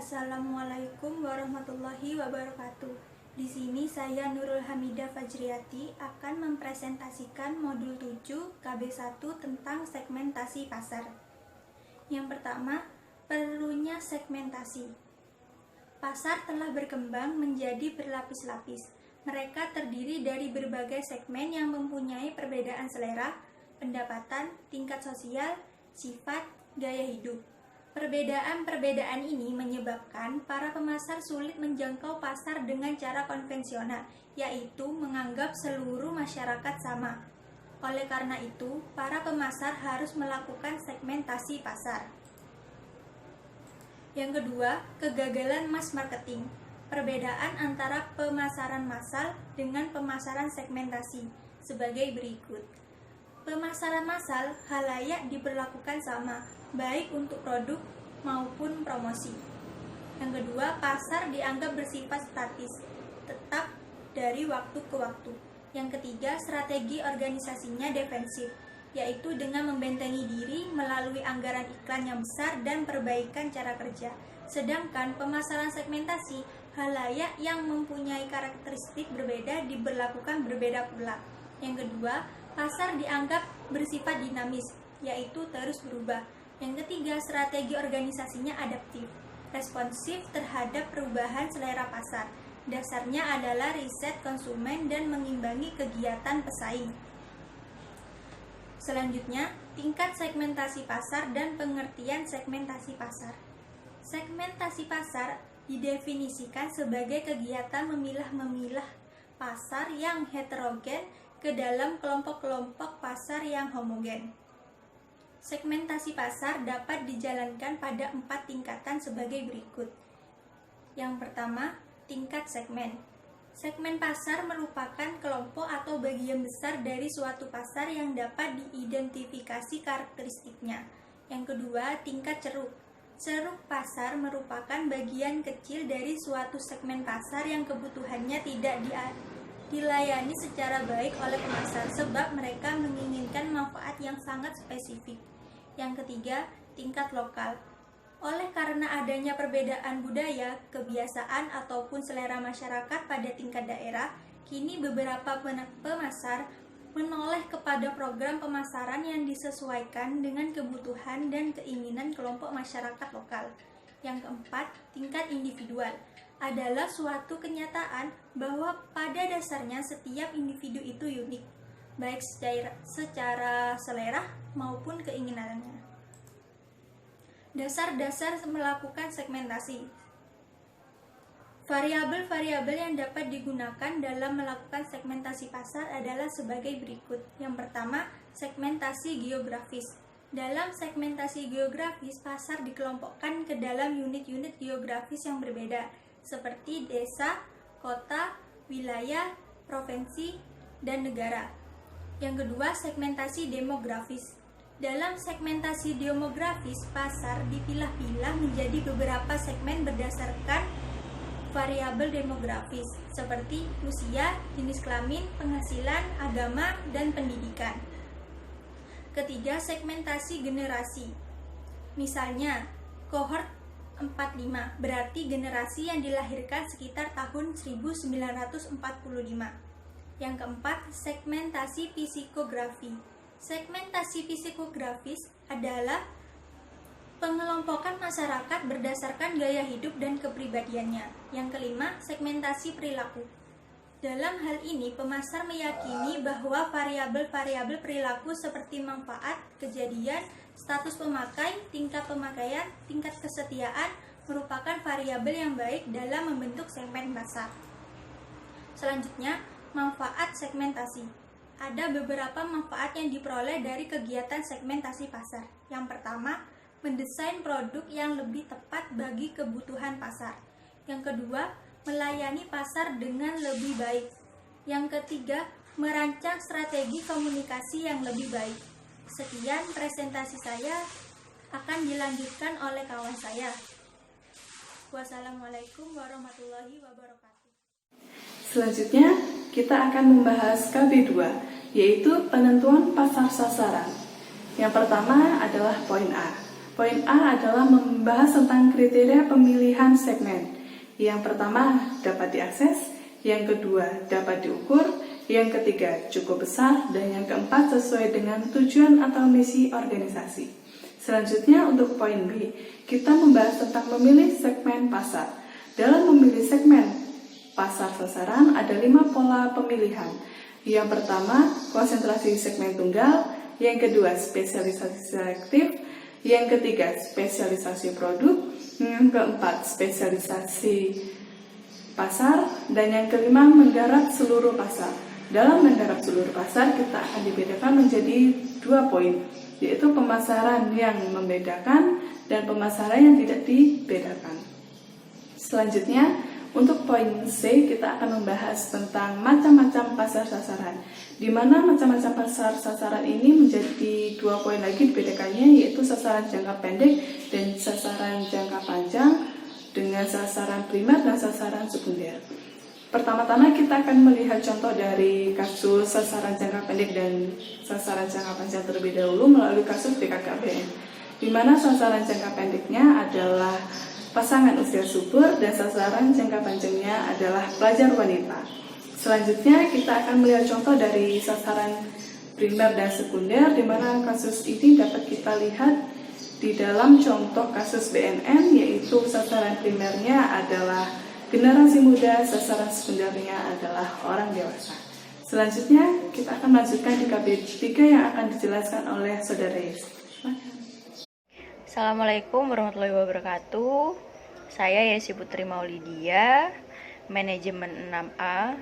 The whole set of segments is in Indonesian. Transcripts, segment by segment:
Assalamualaikum warahmatullahi wabarakatuh. Di sini saya Nurul Hamidah Fajriati akan mempresentasikan modul 7 KB1 tentang segmentasi pasar. Yang pertama, perlunya segmentasi. Pasar telah berkembang menjadi berlapis-lapis. Mereka terdiri dari berbagai segmen yang mempunyai perbedaan selera, pendapatan, tingkat sosial, sifat, gaya hidup. Perbedaan-perbedaan ini menyebabkan para pemasar sulit menjangkau pasar dengan cara konvensional, yaitu menganggap seluruh masyarakat sama. Oleh karena itu, para pemasar harus melakukan segmentasi pasar. Yang kedua, kegagalan mass marketing. Perbedaan antara pemasaran massal dengan pemasaran segmentasi sebagai berikut. Pemasaran massal khalayak diperlakukan sama, baik untuk produk maupun promosi. Yang kedua, pasar dianggap bersifat statis, tetap dari waktu ke waktu. Yang ketiga, strategi organisasinya defensif, yaitu dengan membentengi diri melalui anggaran iklan yang besar dan perbaikan cara kerja. Sedangkan pemasaran segmentasi, khalayak yang mempunyai karakteristik berbeda diberlakukan berbeda pula. Yang kedua, pasar dianggap bersifat dinamis, yaitu terus berubah. Yang ketiga, strategi organisasinya adaptif, responsif terhadap perubahan selera pasar. Dasarnya adalah riset konsumen dan mengimbangi kegiatan pesaing. Selanjutnya, tingkat segmentasi pasar dan pengertian segmentasi pasar. Segmentasi pasar didefinisikan sebagai kegiatan memilah-memilah pasar yang heterogen ke dalam kelompok-kelompok pasar yang homogen. Segmentasi pasar dapat dijalankan pada 4 tingkatan sebagai berikut. Yang pertama, tingkat segmen. Segmen pasar merupakan kelompok atau bagian besar dari suatu pasar yang dapat diidentifikasi karakteristiknya. Yang kedua, tingkat ceruk. Ceruk pasar merupakan bagian kecil dari suatu segmen pasar yang kebutuhannya tidak dilayani secara baik oleh pemasar sebab mereka menginginkan manfaat yang sangat spesifik. Yang ketiga, tingkat lokal. Oleh karena adanya perbedaan budaya, kebiasaan ataupun selera masyarakat pada tingkat daerah, kini beberapa pemasar menoleh kepada program pemasaran yang disesuaikan dengan kebutuhan dan keinginan kelompok masyarakat lokal. Yang keempat, tingkat individual adalah suatu kenyataan bahwa pada dasarnya setiap individu itu unik, baik secara selera maupun keinginannya. Dasar-dasar melakukan segmentasi. Variabel-variabel yang dapat digunakan dalam melakukan segmentasi pasar adalah sebagai berikut. Yang pertama, segmentasi geografis. Dalam segmentasi geografis, pasar dikelompokkan ke dalam unit-unit geografis yang berbeda, seperti desa, kota, wilayah, provinsi, dan negara. Yang kedua, segmentasi demografis. Dalam segmentasi demografis, pasar dipilah-pilah menjadi beberapa segmen berdasarkan variabel demografis, seperti usia, jenis kelamin, penghasilan, agama, dan pendidikan. Ketiga, segmentasi generasi. Misalnya, kohort 45 berarti generasi yang dilahirkan sekitar tahun 1945. Yang keempat, segmentasi psikografi. Segmentasi psikografis adalah pengelompokan masyarakat berdasarkan gaya hidup dan kepribadiannya. Yang kelima, segmentasi perilaku. Dalam hal ini, pemasar meyakini bahwa variabel-variabel perilaku seperti manfaat, kejadian, status pemakai, tingkat pemakaian, tingkat kesetiaan merupakan variabel yang baik dalam membentuk segmen pasar. Selanjutnya, manfaat segmentasi. Ada beberapa manfaat yang diperoleh dari kegiatan segmentasi pasar. Yang pertama, mendesain produk yang lebih tepat bagi kebutuhan pasar. Yang kedua, melayani pasar dengan lebih baik. Yang ketiga, merancang strategi komunikasi yang lebih baik. Sekian presentasi saya, akan dilanjutkan oleh kawan saya. Wassalamualaikum warahmatullahi wabarakatuh. Selanjutnya, kita akan membahas KB2, yaitu penentuan pasar sasaran. Yang pertama adalah poin A. Poin A adalah membahas tentang kriteria pemilihan segmen. Yang pertama, dapat diakses. Yang kedua, dapat diukur. Yang ketiga, cukup besar. Dan yang keempat, sesuai dengan tujuan atau misi organisasi. Selanjutnya, untuk poin B, kita membahas tentang memilih segmen pasar. Dalam memilih segmen pasar sasaran, ada 5 pola pemilihan. Yang pertama, konsentrasi segmen tunggal. Yang kedua, spesialisasi selektif. Yang ketiga, spesialisasi produk. Yang keempat, spesialisasi pasar. Dan yang kelima, menggarap seluruh pasar. Dalam menggarap seluruh pasar, kita akan dibedakan menjadi 2 poin, yaitu pemasaran yang membedakan dan pemasaran yang tidak dibedakan. Selanjutnya, untuk poin C, kita akan membahas tentang macam-macam pasar sasaran, di mana macam-macam pasar sasaran ini menjadi 2 poin lagi dibedakannya, yaitu sasaran jangka pendek dan sasaran jangka panjang, dengan sasaran primer dan sasaran sekunder. Pertama-tama kita akan melihat contoh dari kasus sasaran jangka pendek dan sasaran jangka panjang terlebih dahulu melalui kasus BKKBN, di mana sasaran jangka pendeknya adalah pasangan usia subur dan sasaran jangka panjangnya adalah pelajar wanita. Selanjutnya kita akan melihat contoh dari sasaran primer dan sekunder, di mana kasus ini dapat kita lihat di dalam contoh kasus BNN, yaitu sasaran primernya adalah generasi muda, sasaran sekundernya adalah orang dewasa. Selanjutnya kita akan melanjutkan di KB3 yang akan dijelaskan oleh Saudara Yes. Assalamualaikum warahmatullahi wabarakatuh. Saya Yesi Putri Maulidia, manajemen 6A,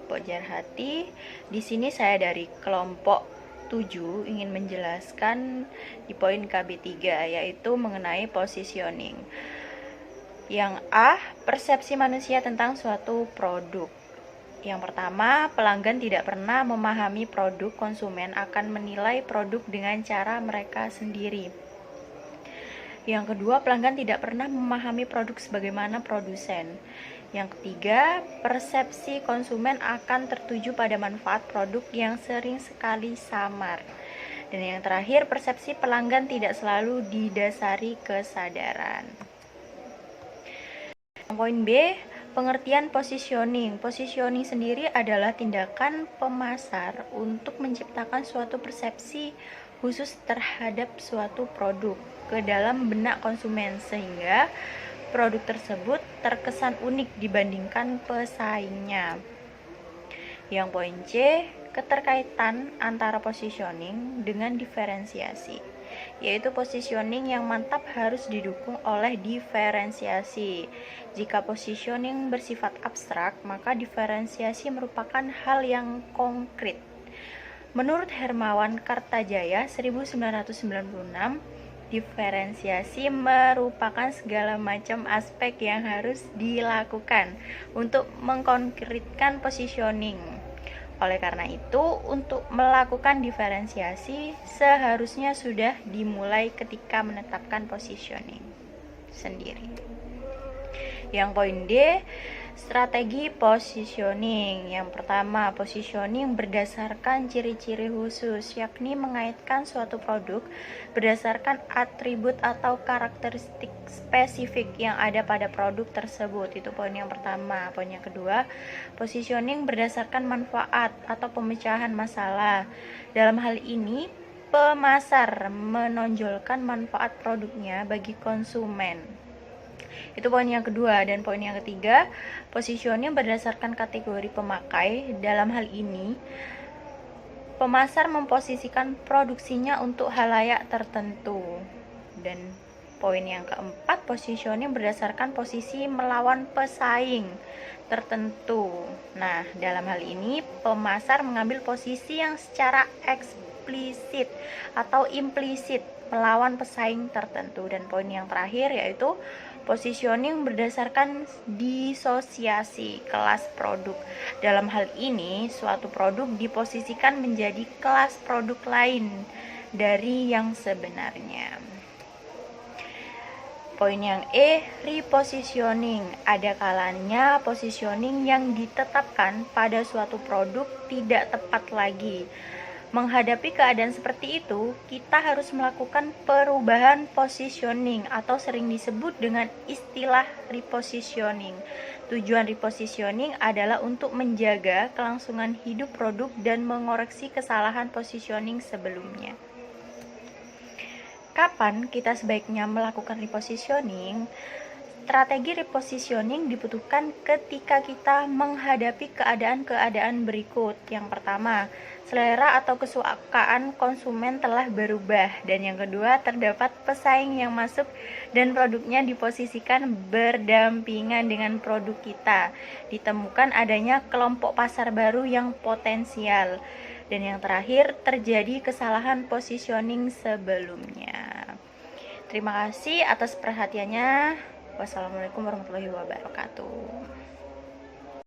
Pokjar Hati. Di sini saya dari kelompok 7 ingin menjelaskan di poin KB3, yaitu mengenai positioning. Yang A, persepsi manusia tentang suatu produk. Yang pertama, pelanggan tidak pernah memahami produk, konsumen akan menilai produk dengan cara mereka sendiri. Yang kedua, pelanggan tidak pernah memahami produk sebagaimana produsen. Yang ketiga, persepsi konsumen akan tertuju pada manfaat produk yang sering sekali samar. Dan yang terakhir, persepsi pelanggan tidak selalu didasari kesadaran. Poin B, pengertian positioning. Positioning sendiri adalah tindakan pemasar untuk menciptakan suatu persepsi khusus terhadap suatu produk ke dalam benak konsumen, sehingga produk tersebut terkesan unik dibandingkan pesaingnya. Yang poin C, keterkaitan antara positioning dengan diferensiasi, yaitu positioning yang mantap harus didukung oleh diferensiasi. Jika positioning bersifat abstrak, maka diferensiasi merupakan hal yang konkret. Menurut Hermawan Kartajaya 1996, diferensiasi merupakan segala macam aspek yang harus dilakukan untuk mengkonkretkan positioning. Oleh karena itu, untuk melakukan diferensiasi seharusnya sudah dimulai ketika menetapkan positioning sendiri. Yang poin D, strategi positioning. Yang pertama, positioning berdasarkan ciri-ciri khusus, yakni mengaitkan suatu produk berdasarkan atribut atau karakteristik spesifik yang ada pada produk tersebut. Itu poin yang pertama. Poin yang kedua, positioning berdasarkan manfaat atau pemecahan masalah. Dalam hal ini, pemasar menonjolkan manfaat produknya bagi konsumen. Itu poin yang kedua. Dan poin yang ketiga, positioning berdasarkan kategori pemakai. Dalam hal ini, pemasar memposisikan produksinya untuk halayak tertentu. Dan poin yang keempat, positioning berdasarkan posisi melawan pesaing tertentu. Nah, dalam hal ini pemasar mengambil posisi yang secara eksplisit atau implisit melawan pesaing tertentu. Dan poin yang terakhir yaitu positioning berdasarkan disosiasi kelas produk. Dalam hal ini, suatu produk diposisikan menjadi kelas produk lain dari yang sebenarnya. Poin yang E, repositioning. Ada kalanya positioning yang ditetapkan pada suatu produk tidak tepat lagi. Menghadapi keadaan seperti itu, kita harus melakukan perubahan positioning atau sering disebut dengan istilah repositioning. Tujuan repositioning adalah untuk menjaga kelangsungan hidup produk dan mengoreksi kesalahan positioning sebelumnya. Kapan kita sebaiknya melakukan repositioning? Strategi repositioning dibutuhkan ketika kita menghadapi keadaan-keadaan berikut. Yang pertama, selera atau kesukaan konsumen telah berubah. Dan yang kedua, terdapat pesaing yang masuk dan produknya diposisikan berdampingan dengan produk kita. Ditemukan adanya kelompok pasar baru yang potensial. Dan yang terakhir, terjadi kesalahan positioning sebelumnya. Terima kasih atas perhatiannya. Wassalamualaikum warahmatullahi wabarakatuh.